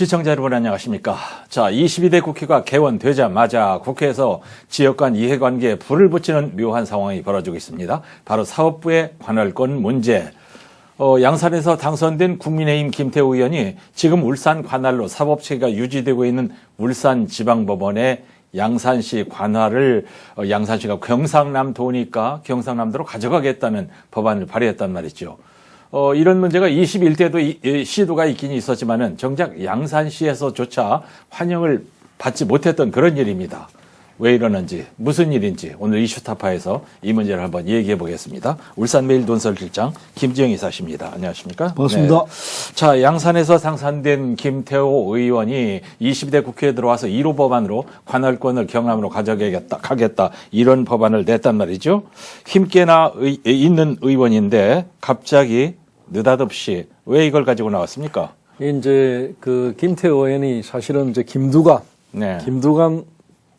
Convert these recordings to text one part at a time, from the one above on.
시청자 여러분 안녕하십니까. 자, 22대 국회가 개원되자마자 국회에서 지역 간 이해관계에 불을 붙이는 묘한 상황이 벌어지고 있습니다. 바로 사업부의 관할권 문제. 양산에서 당선된 국민의힘 김태우 의원이 지금 울산 관할로 사법체계가 유지되고 있는 울산지방법원에 양산시 관할을 양산시가 경상남 도니까 경상남도로 가져가겠다는 법안을 발의했단 말이죠. 이런 문제가 21대도 시도가 있긴 있었지만은 정작 양산시에서조차 환영을 받지 못했던 그런 일입니다. 왜 이러는지, 무슨 일인지 오늘 이슈타파에서 이 문제를 한번 얘기해 보겠습니다. 울산매일 논설실장 김지영 이사십니다. 안녕하십니까? 반갑습니다. 네. 자, 양산에서 당선된 김태호 의원이 22대 국회에 들어와서 1호 법안으로 관할권을 경남으로 가져가겠다 이런 법안을 냈단 말이죠. 힘께나 있는 의원인데 갑자기 느닷없이 왜 이걸 가지고 나왔습니까? 이제 그 김태호 의원이 사실은 이제 김두관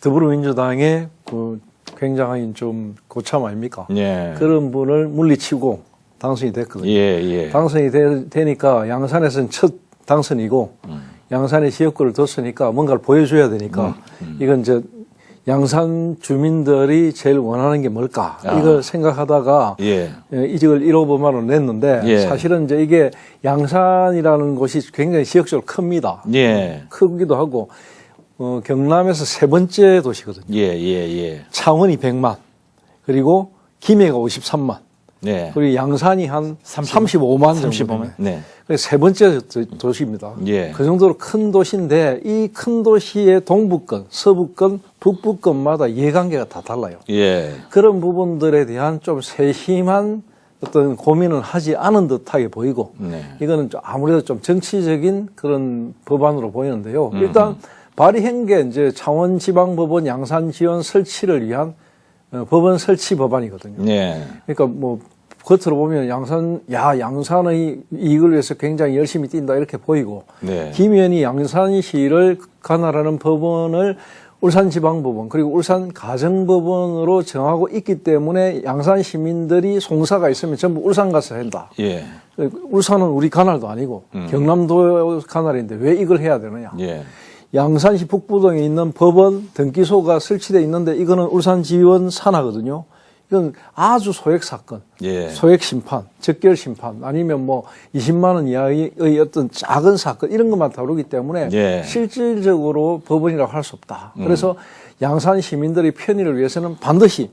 더불어민주당의 그 굉장히 좀 고참 아닙니까? 예. 그런 분을 물리치고 당선이 됐거든요. 예. 당선이 되니까 양산에서는 첫 당선이고 양산에 지역구를 뒀으니까 뭔가를 보여줘야 되니까 이건 이제 양산 주민들이 제일 원하는 게 뭘까? 이걸 생각하다가 이직을 1호 법안으로 냈는데 사실은 이제 이게 양산이라는 곳이 굉장히 지역적으로 큽니다. 크기도 하고 경남에서 세 번째 도시거든요. 창원이 100만, 그리고 김해가 53만, 그리고 양산이 한 35만 정도. 세 번째 도시입니다. 그 정도로 큰 도시인데 이 큰 도시의 동부권, 서부권, 북부권마다 이해관계가 다 달라요. 그런 부분들에 대한 좀 세심한 어떤 고민은 하지 않은 듯하게 보이고 이거는 좀 아무래도 좀 정치적인 그런 법안으로 보이는데요. 일단 발의한 게 이제 창원지방법원 양산지원 설치를 위한 법원 설치 법안이거든요. 그러니까 뭐 겉으로 보면 양산의 이익을 위해서 굉장히 열심히 뛴다 이렇게 보이고 김 의원이 양산시를 관할하는 법원을 울산지방법원 그리고 울산가정법원으로 정하고 있기 때문에 양산 시민들이 송사가 있으면 전부 울산 가서 한다. 울산은 우리 관할도 아니고 경남도 관할인데 왜 이걸 해야 되느냐. 양산시 북부동에 있는 법원 등기소가 설치되어 있는데 이거는 울산지원 산하거든요. 이건 아주 소액 사건, 소액 심판, 적결 심판 아니면 뭐 20만 원 이하의 어떤 작은 사건 이런 것만 다루기 때문에 실질적으로 법원이라고 할 수 없다. 그래서 양산 시민들의 편의를 위해서는 반드시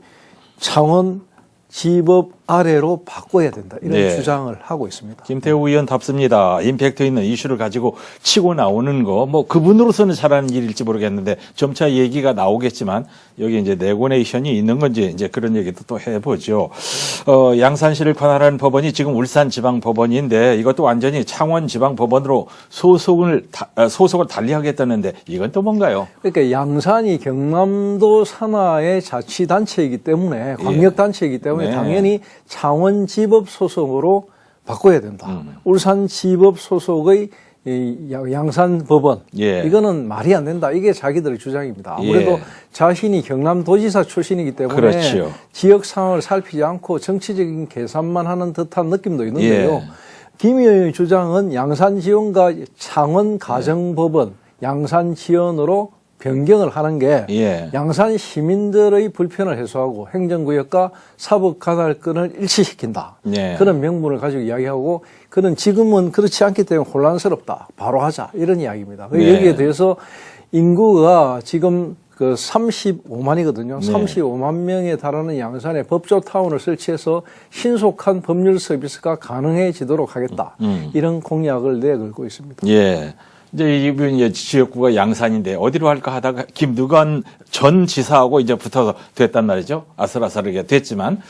창원 지법 아래로 바꿔야 된다. 이런 주장을 하고 있습니다. 김태우 의원답습니다. 임팩트 있는 이슈를 가지고 치고 나오는 거, 뭐 그분으로서는 잘하는 일일지 모르겠는데 점차 얘기가 나오겠지만 여기 이제 내고네이션이 있는 건지 이제 그런 얘기도 또 해보죠. 양산시를 관할하는 법원이 지금 울산지방법원인데 이것도 완전히 창원지방법원으로 소속을 달리하겠다는데 이건 또 뭔가요? 그러니까 양산이 경남도 산하의 자치단체이기 때문에 광역단체이기 때문에 당연히 창원지법 소속으로 바꿔야 된다. 울산지법 소속의 양산법원 이거는 말이 안 된다. 이게 자기들의 주장입니다. 아무래도 자신이 경남도지사 출신이기 때문에 지역 상황을 살피지 않고 정치적인 계산만 하는 듯한 느낌도 있는데요. 김 의원의 주장은 양산지원과 창원가정법원 양산지원으로 변경을 하는 게 양산 시민들의 불편을 해소하고 행정구역과 사법관할권을 일치시킨다. 그런 명분을 가지고 이야기하고 그는 지금은 그렇지 않기 때문에 혼란스럽다. 바로 하자. 이런 이야기입니다. 여기에 대해서 인구가 지금 그 35만이거든요. 35만 명에 달하는 양산에 법조타운을 설치해서 신속한 법률 서비스가 가능해지도록 하겠다. 이런 공약을 내걸고 있습니다. 이제 이분 지역구가 양산인데 어디로 할까 하다가 김두관 전 지사하고 이제 붙어서 됐단 말이죠. 아슬아슬하게 됐지만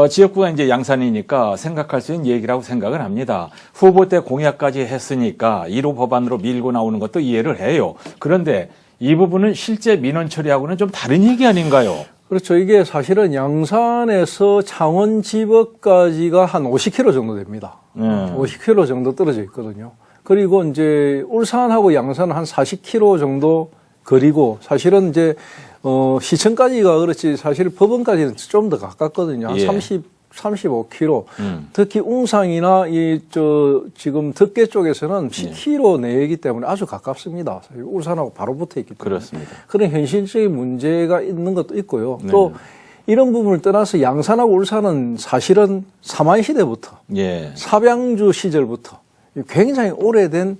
지역구가 이제 양산이니까 생각할 수 있는 얘기라고 생각을 합니다. 후보 때 공약까지 했으니까 1호 법안으로 밀고 나오는 것도 이해를 해요. 그런데 이 부분은 실제 민원 처리하고는 좀 다른 얘기 아닌가요? 그렇죠. 이게 사실은 양산에서 창원지법까지가 한 50km 정도 됩니다. 50km 정도 떨어져 있거든요. 그리고 이제 울산하고 양산은 한 40km 정도 거리고 사실은 이제 시청까지가 그렇지 사실 법원까지는 좀 더 가깝거든요. 한 35km. 특히 웅상이나 지금 덕계 쪽에서는 10km 내이기 때문에 아주 가깝습니다. 울산하고 바로 붙어 있기 때문에. 그렇습니다. 그런 현실적인 문제가 있는 것도 있고요. 네. 또 이런 부분을 떠나서 양산하고 울산은 사실은 삼한시대부터 예. 사병주 시절부터 굉장히 오래된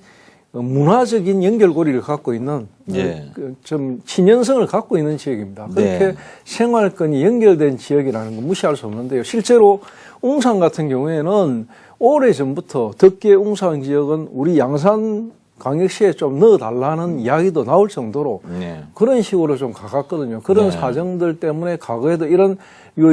문화적인 연결고리를 갖고 있는 예. 좀 친연성을 갖고 있는 지역입니다. 그렇게 네. 생활권이 연결된 지역이라는 건 무시할 수 없는데요. 실제로 웅산 같은 경우에는 오래전부터 덕계 웅산 지역은 우리 양산 광역시에 좀 넣어달라는 이야기도 나올 정도로 네. 그런 식으로 좀 가깝거든요. 그런 네. 사정들 때문에 과거에도 이런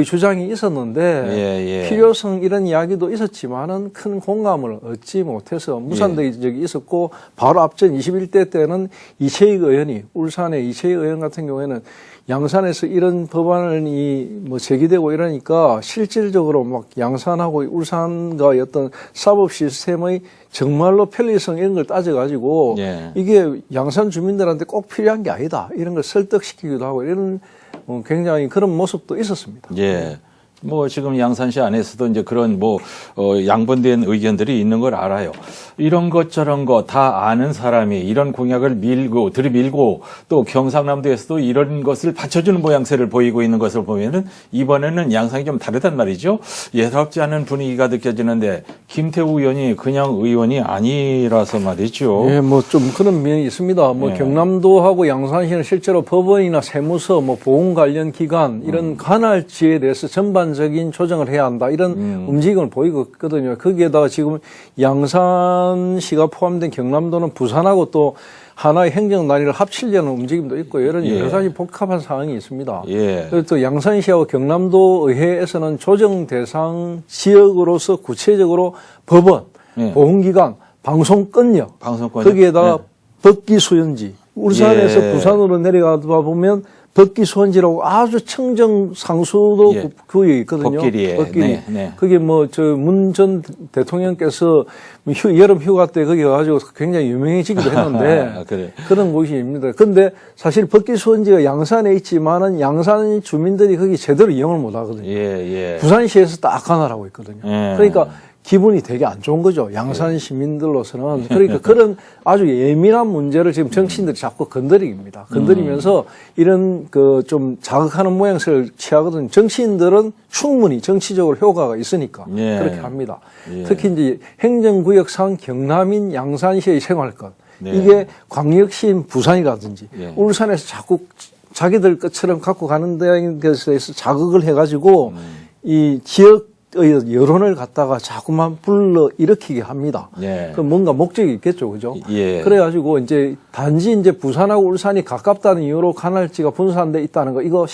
주장이 있었는데 예. 필요성 이런 이야기도 있었지만은 큰 공감을 얻지 못해서 무산되기 적이 있었고 바로 앞전 21대 때는 이채익 의원이 울산의 이채익 의원 같은 경우에는 양산에서 이런 법안이 제기되고 이러니까 실질적으로 막 양산하고 울산과 어떤 사법 시스템의 정말로 편리성 이런 걸 따져가지고 예. 이게 양산 주민들한테 꼭 필요한 게 아니다. 이런 걸 설득시키기도 하고 이런 굉장히 그런 모습도 있었습니다. 예. 뭐 지금 양산시 안에서도 이제 그런 양분된 의견들이 있는 걸 알아요. 이런 것 저런 거 다 아는 사람이 이런 공약을 들이밀고 또 경상남도에서도 이런 것을 받쳐주는 모양새를 보이고 있는 것을 보면은 이번에는 양상이 좀 다르단 말이죠. 예사롭지 않은 분위기가 느껴지는데 김태우 의원이 그냥 의원이 아니라서 말이죠. 예, 뭐 좀 그런 면이 있습니다. 뭐 예. 경남도하고 양산시는 실제로 법원이나 세무서, 보험 관련 기관 이런 관할지에 대해서 전반적인 조정을 해야 한다 이런 움직임을 보이고 있거든요. 거기에다가 지금 양산시가 포함된 경남도는 부산하고 또 하나의 행정 단위를 합치려는 움직임도 있고 이런 여러 가지 복합한 상황이 있습니다. 예. 그리고 또 양산시하고 경남도 의회에서는 조정 대상 지역으로서 구체적으로 법원, 예. 보훈기관, 방송권력, 방송권 거기에다가 법기수원지, 울산에서 예. 부산으로 내려가다 보면 법기수원지라고 아주 청정 상수도 예. 구역이 있거든요. 법길이에. 법길이. 네. 그게 문 전 대통령께서 여름 휴가 때 거기 가가지고 굉장히 유명해지기도 했는데 그래. 그런 곳입니다. 근데 사실 법기수원지가 양산에 있지만은 양산 주민들이 거기 제대로 이용을 못 하거든요. 예. 부산시에서 딱 하나라고 있거든요. 예. 그러니까 기분이 되게 안 좋은 거죠. 양산 시민들로서는. 그러니까 그런 아주 예민한 문제를 지금 정치인들이 자꾸 건드리면서 이런 좀 자극하는 모양새를 취하거든요. 정치인들은 충분히 정치적으로 효과가 있으니까 예. 그렇게 합니다. 예. 특히 이제 행정구역상 경남인 양산시의 생활권. 네. 이게 광역시인 부산이라든지 예. 울산에서 자꾸 자기들 것처럼 갖고 가는 데에 대해서 자극을 해가지고 이 지역의 여론을 갖다가 자꾸만 불러 일으키게 합니다. 예. 그 뭔가 목적이 있겠죠, 그죠? 예. 그래가지고 단지 부산하고 울산이 가깝다는 이유로 관할지가 분산돼 있다는 거, 이거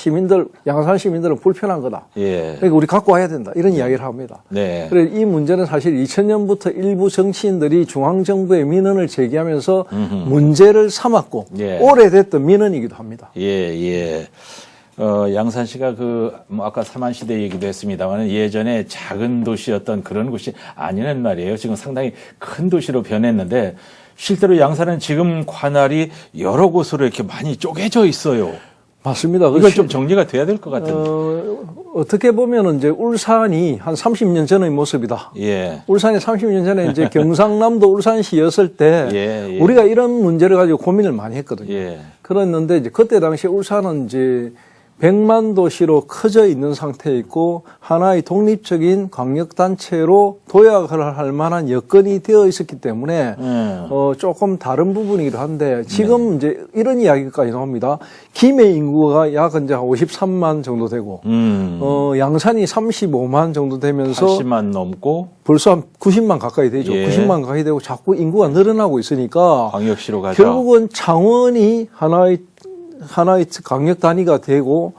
양산 시민들은 불편한 거다. 예. 그러니까 우리 갖고 와야 된다. 이런 이야기를 합니다. 네. 그래 이 문제는 사실 2000년부터 일부 정치인들이 중앙정부에 민원을 제기하면서 문제를 삼았고 예. 오래됐던 민원이기도 합니다. 예. 양산시가 아까 삼한시대 얘기도 했습니다만 예전에 작은 도시였던 그런 곳이 아니란 말이에요. 지금 상당히 큰 도시로 변했는데 실제로 양산은 지금 관할이 여러 곳으로 이렇게 많이 쪼개져 있어요. 맞습니다. 이건 좀 정리가 돼야 될 것 같은데. 어떻게 보면은 울산이 한 30년 전의 모습이다. 예. 울산이 30년 전에 경상남도 울산시였을 때 예. 우리가 이런 문제를 가지고 고민을 많이 했거든요. 예. 그랬는데 그때 당시에 울산은 100만 도시로 커져 있는 상태에 있고 하나의 독립적인 광역단체로 도약을 할 만한 여건이 되어 있었기 때문에 조금 다른 부분이기도 한데 지금 이런 이야기까지 나옵니다. 김해 인구가 약 이제 53만 정도 되고 양산이 35만 정도 되면서 80만 넘고 벌써 한 90만 가까이 되죠. 예. 90만 가까이 되고 자꾸 인구가 늘어나고 있으니까 광역시로 가자. 결국은 창원이 하나의 강력 단위가 되고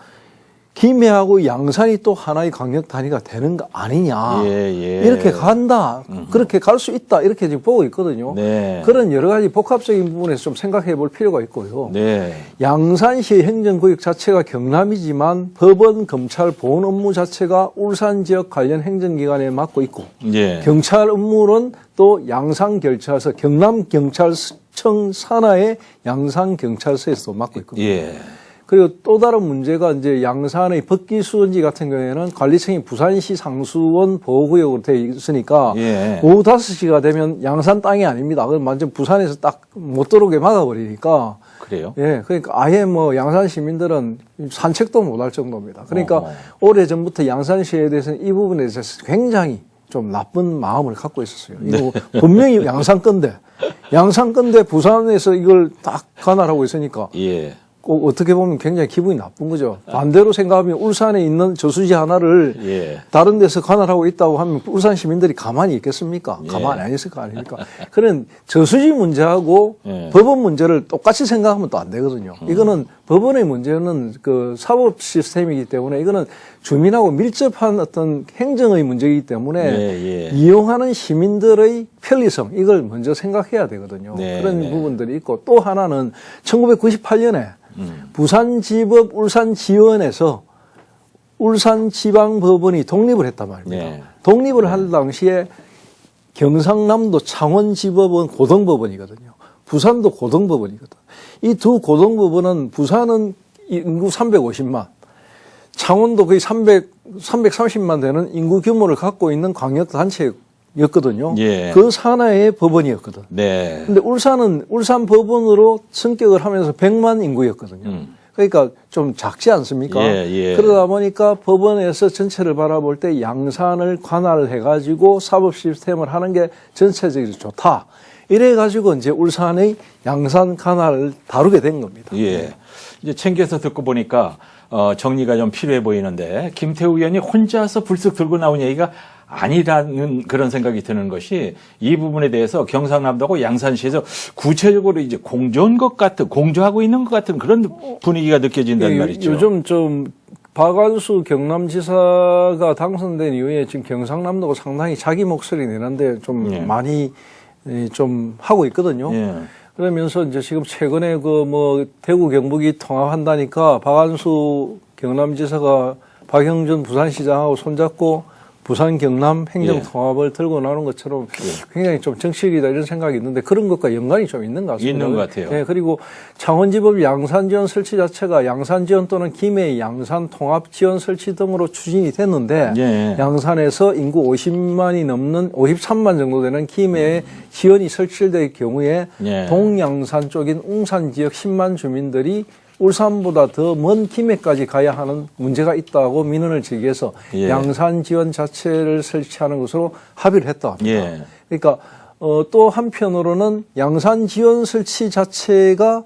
김해하고 양산이 또 하나의 강력 단위가 되는 거 아니냐. 예. 이렇게 간다. 그렇게 갈 수 있다. 이렇게 지금 보고 있거든요. 네. 그런 여러 가지 복합적인 부분에서 좀 생각해 볼 필요가 있고요. 네. 양산시 행정구역 자체가 경남이지만 법원, 검찰, 보훈 업무 자체가 울산 지역 관련 행정기관에 맡고 있고 예. 경찰 업무는 또 양산경찰서, 경남경찰청 산하의 양산경찰서에서 맡고 있거든요. 예. 그리고 또 다른 문제가 이제 양산의 법기수원지 같은 경우에는 관리청이 부산시 상수원 보호구역으로 되어 있으니까 예. 오후 5시가 되면 양산 땅이 아닙니다. 그럼 완전 부산에서 딱 못 들어오게 막아버리니까. 그래요? 예, 그러니까 아예 뭐 양산 시민들은 산책도 못 할 정도입니다. 그러니까 어허. 오래전부터 양산시에 대해서는 이 부분에 대해서 굉장히 좀 나쁜 마음을 갖고 있었어요. 이거 분명히 양산 건데 부산에서 이걸 딱 관할하고 있으니까 예. 꼭 어떻게 보면 굉장히 기분이 나쁜 거죠. 반대로 생각하면 울산에 있는 저수지 하나를 예. 다른 데서 관할하고 있다고 하면 울산 시민들이 가만히 있겠습니까? 예. 가만히 안 있을 거 아닙니까? 그런 저수지 문제하고 예. 법원 문제를 똑같이 생각하면 또 안 되거든요. 이거는 법원의 문제는 그 사법 시스템이기 때문에 이거는 주민하고 밀접한 어떤 행정의 문제이기 때문에 예, 예. 이용하는 시민들의 편리성 이걸 먼저 생각해야 되거든요. 네, 그런 네. 부분들이 있고 또 하나는 1998년에 부산지법 울산지원에서 울산지방법원이 독립을 했단 말입니다. 네. 독립을 할 당시에 경상남도 창원지법은 고등법원이거든요. 부산도 고등법원이거든. 이 두 고등법원은 부산은 인구 350만, 창원도 거의 330만 되는 인구 규모를 갖고 있는 광역단체였거든요. 예. 그 산하의 법원이었거든. 네. 근데 울산은 울산 법원으로 승격을 하면서 100만 인구였거든요. 그러니까 좀 작지 않습니까? 예, 예. 그러다 보니까 법원에서 전체를 바라볼 때 양산을 관할해가지고 사법 시스템을 하는 게 전체적으로 좋다. 이래가지고 이제 울산의 양산 관할을 다루게 된 겁니다. 예. 이제 챙겨서 듣고 보니까 정리가 좀 필요해 보이는데 김태우 의원이 혼자서 불쑥 들고 나온 얘기가 아니라는 그런 생각이 드는 것이 이 부분에 대해서 경상남도하고 양산시에서 구체적으로 이제 공조하고 있는 것 같은 그런 분위기가 느껴진단 말이죠. 요즘 좀 박완수 경남지사가 당선된 이후에 지금 경상남도가 상당히 자기 목소리 내는데 좀 예. 많이 좀 하고 있거든요. 예. 그러면서 이제 지금 최근에 그 뭐 대구 경북이 통합한다니까 박완수 경남지사가 박형준 부산시장하고 손잡고 부산 경남 행정통합을 들고 나오는 것처럼 굉장히 좀 정치적이다 이런 생각이 있는데 그런 것과 연관이 좀 있는 것 같습니다. 있는 것 같아요. 네, 그리고 창원지법 양산지원 설치 자체가 양산지원 또는 김해 양산통합지원 설치 등으로 추진이 됐는데 예. 양산에서 인구 50만이 넘는 53만 정도 되는 김해에 지원이 설치될 경우에 예. 동양산 쪽인 웅산 지역 10만 주민들이 울산보다 더 먼 김해까지 가야 하는 문제가 있다고 민원을 제기해서 예. 양산 지원 자체를 설치하는 것으로 합의를 했다 합니다. 예. 그러니까 또 한편으로는 양산 지원 설치 자체가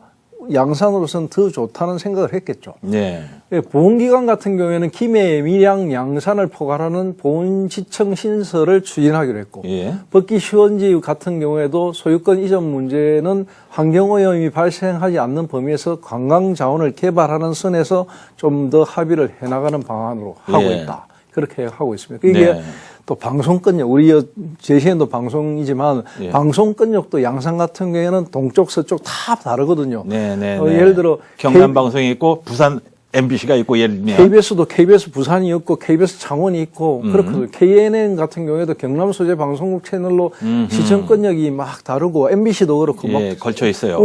양산으로서는 더 좋다는 생각을 했겠죠. 네. 보훈기관 같은 경우에는 김해, 밀양, 양산을 포괄하는 보훈지청 신설을 추진하기로 했고 예. 법기시원지 같은 경우에도 소유권 이전 문제는 환경오염이 발생하지 않는 범위에서 관광자원을 개발하는 선에서 좀 더 합의를 해나가는 방안으로 하고 예. 있다. 그렇게 하고 있습니다. 이게 네. 또 방송권력, 우리 제시엔도 방송이지만 예. 방송권력도 양산 같은 경우에는 동쪽, 서쪽 다 다르거든요. 네. 예를 들어 경남 방송이 있고 부산 MBC가 있고 예를 들면 KBS도 KBS 부산이 있고 KBS 창원이 있고 그렇거든요. KNN 같은 경우에도 경남 소재 방송국 채널로 시청권력이 막 다르고 MBC도 그렇고 막 예, 걸쳐 있어요.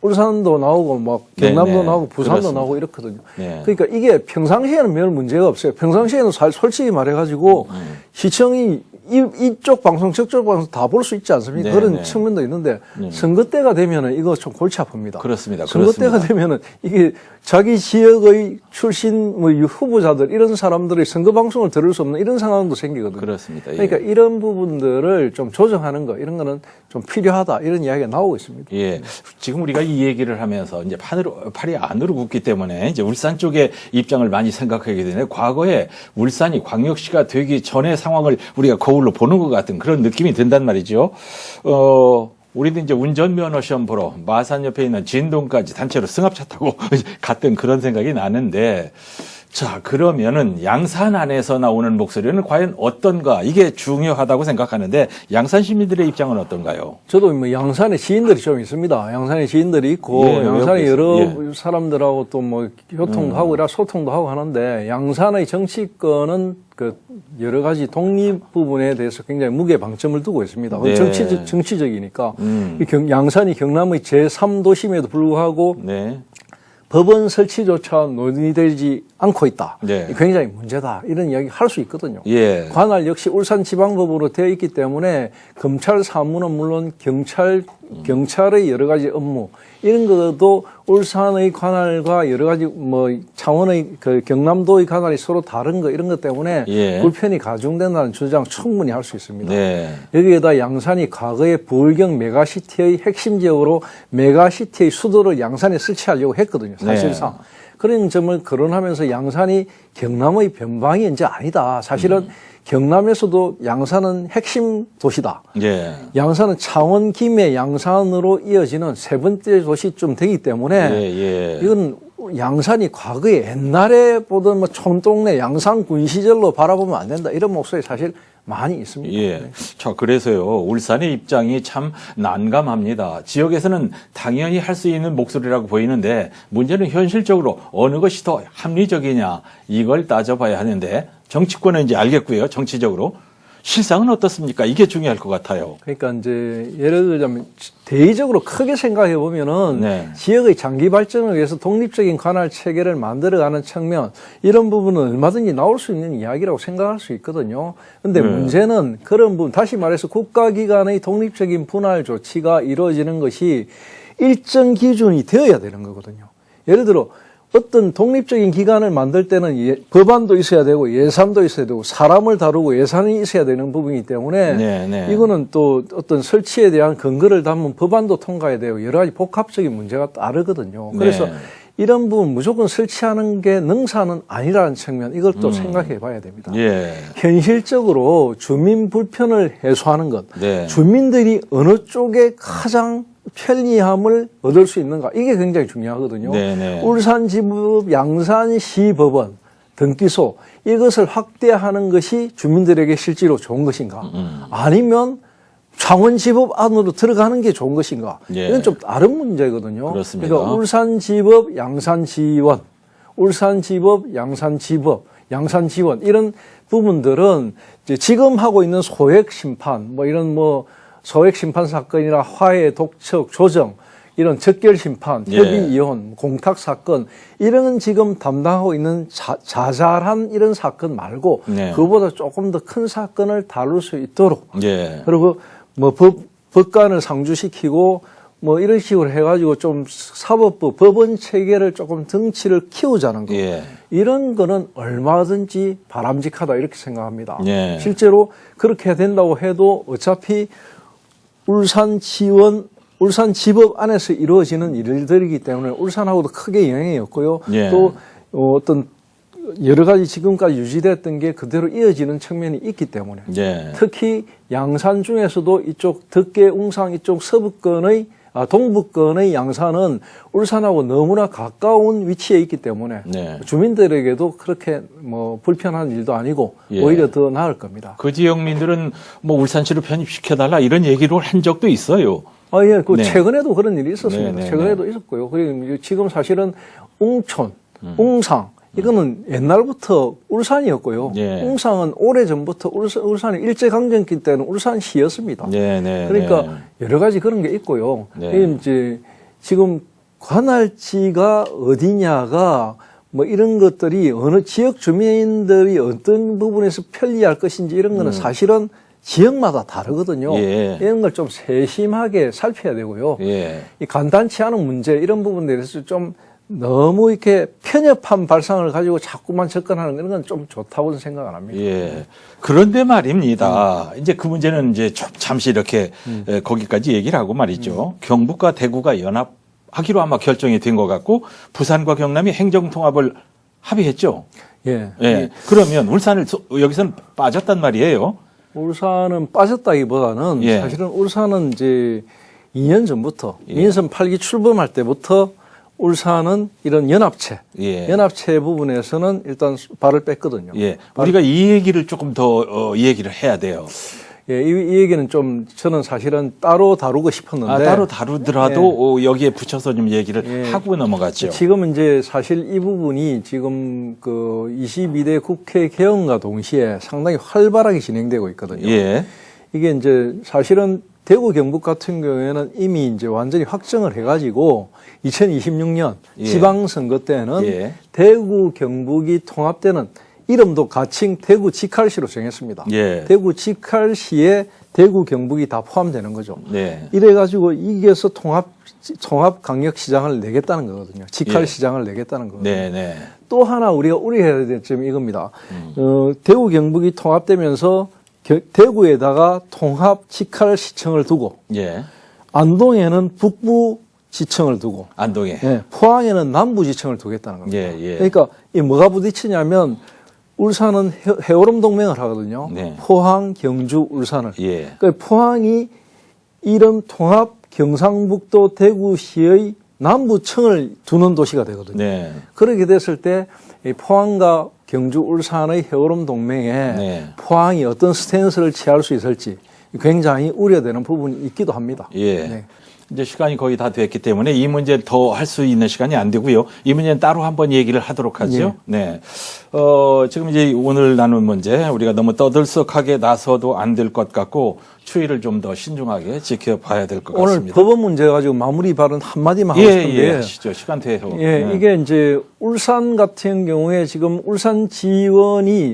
울산도 나오고 막 경남도 네네. 나오고 부산도 그렇습니다. 나오고 이렇거든요. 네. 그러니까 이게 평상시에는 별 문제가 없어요. 평상시에는 솔직히 말해가지고 시청이 이쪽 방송 저쪽 방송 다 볼 수 있지 않습니까? 네네. 그런 측면도 있는데 선거 때가 되면은 이거 좀 골치 아픕니다. 그렇습니다. 선거 때가 되면은 이게 자기 지역의 출신 뭐 후보자들 이런 사람들의 선거 방송을 들을 수 없는 이런 상황도 생기거든요. 그렇습니다. 예. 그러니까 이런 부분들을 좀 조정하는 거 이런 거는 좀 필요하다 이런 이야기가 나오고 있습니다. 예. 지금 우리가 이 얘기를 하면서 이제 팔이 안으로 굽기 때문에 이제 울산 쪽의 입장을 많이 생각하게 되는데 과거에 울산이 광역시가 되기 전의 상황을 우리가 거울로 보는 것 같은 그런 느낌이 든단 말이죠. 우리도 이제 운전면허 시험 보러 마산 옆에 있는 진동까지 단체로 승합차 타고 갔던 그런 생각이 나는데 자, 그러면은 양산 안에서 나오는 목소리는 과연 어떤가? 이게 중요하다고 생각하는데 양산 시민들의 입장은 어떤가요? 저도 뭐 양산에 지인들이 좀 있습니다. 양산에 지인들이 있고 예, 양산에 여러 예. 사람들하고 또 뭐 교통도 하고 이라 소통도 하고 하는데 양산의 정치권은 그 여러 가지 독립 부분에 대해서 굉장히 무게 방점을 두고 있습니다. 네. 정치적이니까 양산이 경남의 제3도심에도 불구하고 네. 법원 설치조차 논의되지 않고 있다. 네. 굉장히 문제다. 이런 이야기 할 수 있거든요. 예. 관할 역시 울산지방법으로 되어 있기 때문에 검찰 사무는 물론 경찰의 여러 가지 업무 이런 것도 울산의 관할과 여러 가지 뭐 창원의 그 경남도의 관할이 서로 다른 거 이런 것 때문에 예. 불편이 가중된다는 주장 충분히 할 수 있습니다. 네. 여기에다 양산이 과거에 부울경 메가시티의 핵심 지역으로 메가시티의 수도를 양산에 설치하려고 했거든요. 사실상. 네. 그런 점을 거론하면서 양산이 경남의 변방이 이제 아니다. 사실은 경남에서도 양산은 핵심 도시다. 예. 양산은 창원, 김해, 양산으로 이어지는 세 번째 도시쯤 되기 때문에 예. 이건 양산이 과거에 옛날에 보던 뭐 촌동네 양산 군 시절로 바라보면 안 된다. 이런 목소리 사실 많이 있습니다. 예. 자, 그래서요, 울산의 입장이 참 난감합니다. 지역에서는 당연히 할 수 있는 목소리라고 보이는데, 문제는 현실적으로 어느 것이 더 합리적이냐, 이걸 따져봐야 하는데, 정치권은 이제 알겠고요, 정치적으로. 실상은 어떻습니까? 이게 중요할 것 같아요. 그러니까 이제 예를 들자면 대의적으로 크게 생각해 보면은 네. 지역의 장기 발전을 위해서 독립적인 관할 체계를 만들어가는 측면 이런 부분은 얼마든지 나올 수 있는 이야기라고 생각할 수 있거든요. 그런데 문제는 그런 부분 다시 말해서 국가기관의 독립적인 분할 조치가 이루어지는 것이 일정 기준이 되어야 되는 거거든요. 예를 들어 어떤 독립적인 기관을 만들 때는 법안도 있어야 되고 예산도 있어야 되고 사람을 다루고 예산이 있어야 되는 부분이기 때문에 이거는 또 어떤 설치에 대한 근거를 담은 법안도 통과해야 되고 여러 가지 복합적인 문제가 따르거든요. 그래서 이런 부분 무조건 설치하는 게 능사는 아니라는 측면 이걸 또 생각해 봐야 됩니다. 예. 현실적으로 주민 불편을 해소하는 것, 네. 주민들이 어느 쪽에 가장 편리함을 얻을 수 있는가 이게 굉장히 중요하거든요. 네네. 울산지법, 양산시법원, 등기소 이것을 확대하는 것이 주민들에게 실제로 좋은 것인가 아니면 창원지법 안으로 들어가는 게 좋은 것인가 예. 이건 좀 다른 문제거든요. 그렇습니다. 그러니까 울산지법, 양산지원, 울산지법, 양산지법, 양산지원 이런 부분들은 이제 지금 하고 있는 소액심판 뭐 이런 뭐 소액심판 사건이나 화해, 독촉, 조정, 이런 적결심판, 협의-이혼, 공탁사건, 이런 지금 담당하고 있는 자잘한 이런 사건 말고, 그보다 조금 더 큰 사건을 다룰 수 있도록, 그리고 뭐 법관을 상주시키고, 뭐 이런 식으로 해가지고 좀 사법부, 법원 체계를 조금 덩치를 키우자는 거. 이런 거는 얼마든지 바람직하다 이렇게 생각합니다. 실제로 그렇게 된다고 해도 어차피 울산지법 안에서 이루어지는 일들이기 때문에 울산하고도 크게 영향이 없고요. 또 어떤 여러 가지 지금까지 유지됐던 게 그대로 이어지는 측면이 있기 때문에 특히 양산 중에서도 이쪽 덕계, 웅상 이쪽 서부권의 동부권의 양산은 울산하고 너무나 가까운 위치에 있기 때문에 주민들에게도 그렇게 뭐 불편한 일도 아니고 오히려 더 나을 겁니다. 그 지역민들은 뭐 울산시로 편입시켜달라 이런 얘기를 한 적도 있어요. 최근에도 그런 일이 있었습니다. 최근에도 있었고요. 그리고 지금 사실은 웅촌, 웅상 이거는 옛날부터 울산이었고요. 웅상은 오래전부터 울산이 일제강점기 때는 울산시였습니다. 그러니까 여러 가지 그런 게 있고요. 이제 지금 관할지가 어디냐가 뭐 이런 것들이 어느 지역 주민들이 어떤 부분에서 편리할 것인지 이런 거는 사실은 지역마다 다르거든요. 이런 걸 좀 세심하게 살펴야 되고요. 이 간단치 않은 문제 이런 부분에 대해서 좀 너무 이렇게 편협한 발상을 가지고 자꾸만 접근하는 그런 건 좀 좋다고는 생각 안 합니다. 그런데 말입니다. 이제 그 문제는 이제 잠시 이렇게 거기까지 얘기를 하고 말이죠. 경북과 대구가 연합하기로 아마 결정이 된 것 같고 부산과 경남이 행정통합을 합의했죠. 그러면 울산을 여기서는 빠졌단 말이에요. 울산은 빠졌다기보다는 사실은 울산은 이제 2년 전부터 민선 8기 출범할 때부터 울산은 이런 연합체 부분에서는 일단 발을 뺐거든요. 우리가 이 얘기를 조금 더 이 얘기를 해야 돼요. 이 얘기는 좀 저는 사실은 따로 다루고 싶었는데 따로 다루더라도 여기에 붙여서 좀 얘기를 하고 넘어갔죠. 지금 이제 사실 이 부분이 지금 그 22대 국회 개헌과 동시에 상당히 활발하게 진행되고 있거든요. 이게 이제 사실은 대구 경북 같은 경우에는 이미 이제 완전히 확정을 해가지고 2026년 예. 지방선거 때는 예. 대구 경북이 통합되는 이름도 가칭 대구 직할시로 정했습니다. 예. 대구 직할시에 대구 경북이 다 포함되는 거죠. 네. 이래가지고 이겨서 통합 강력시장을 내겠다는 거거든요. 직할시장을 내겠다는 거거든요. 네, 네. 또 하나 우리가 우려해야 될 점이 이겁니다. 대구 경북이 통합되면서 대구에다가 통합 직할시청을 두고 예. 안동에는 북부지청을 두고 안동에. 예, 포항에는 남부지청을 두겠다는 겁니다. 예, 예. 그러니까 이 뭐가 부딪히냐면 울산은 해오름 동맹을 하거든요. 네. 포항, 경주, 울산을. 예. 그러니까 포항이 이런 통합 경상북도 대구시의 남부청을 두는 도시가 되거든요. 네. 그렇게 됐을 때 이 포항과 경주, 울산의 해오름 동맹에 네. 포항이 어떤 스탠스를 취할 수 있을지 굉장히 우려되는 부분이 있기도 합니다. 예. 네. 이제 시간이 거의 다 됐기 때문에 이 문제를 더 할 수 있는 시간이 안 되고요. 이 문제는 따로 한번 얘기를 하도록 하죠. 네. 지금 이제 오늘 나눈 문제 우리가 너무 떠들썩하게 나서도 안 될 것 같고 추이를 좀 더 신중하게 지켜봐야 될 것 오늘 같습니다. 법원 문제 가지고 마무리 발언 한마디만 하고 예, 싶은데 예, 하시죠. 시간 돼요. 예, 네. 이게 이제 울산 같은 경우에 지금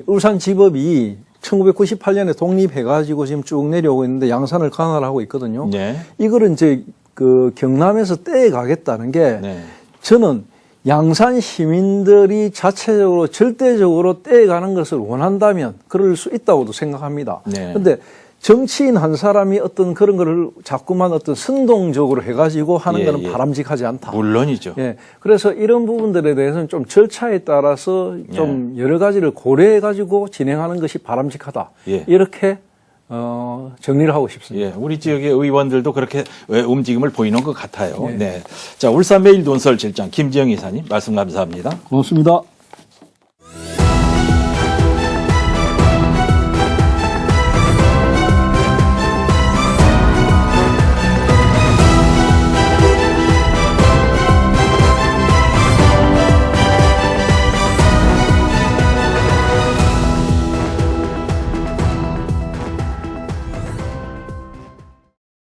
울산지법이 1998년에 독립해가지고 지금 쭉 내려오고 있는데 양산을 강화를 하고 있거든요. 네. 이거를 이제 그 경남에서 떼가겠다는 게 네. 저는 양산 시민들이 자체적으로 절대적으로 떼가는 것을 원한다면 그럴 수 있다고도 생각합니다. 네. 그런데 정치인 한 사람이 어떤 그런 거를 자꾸만 어떤 선동적으로 해가지고 하는 예, 거는 예. 바람직하지 않다. 물론이죠. 예. 그래서 이런 부분들에 대해서는 좀 절차에 따라서 좀 여러 가지를 고려해가지고 진행하는 것이 바람직하다. 예. 이렇게 정리를 하고 싶습니다. 예, 우리 지역의 의원들도 그렇게 움직임을 보이는 것 같아요. 네. 자, 울산매일 논설실장 김지영 이사님 말씀 감사합니다. 고맙습니다.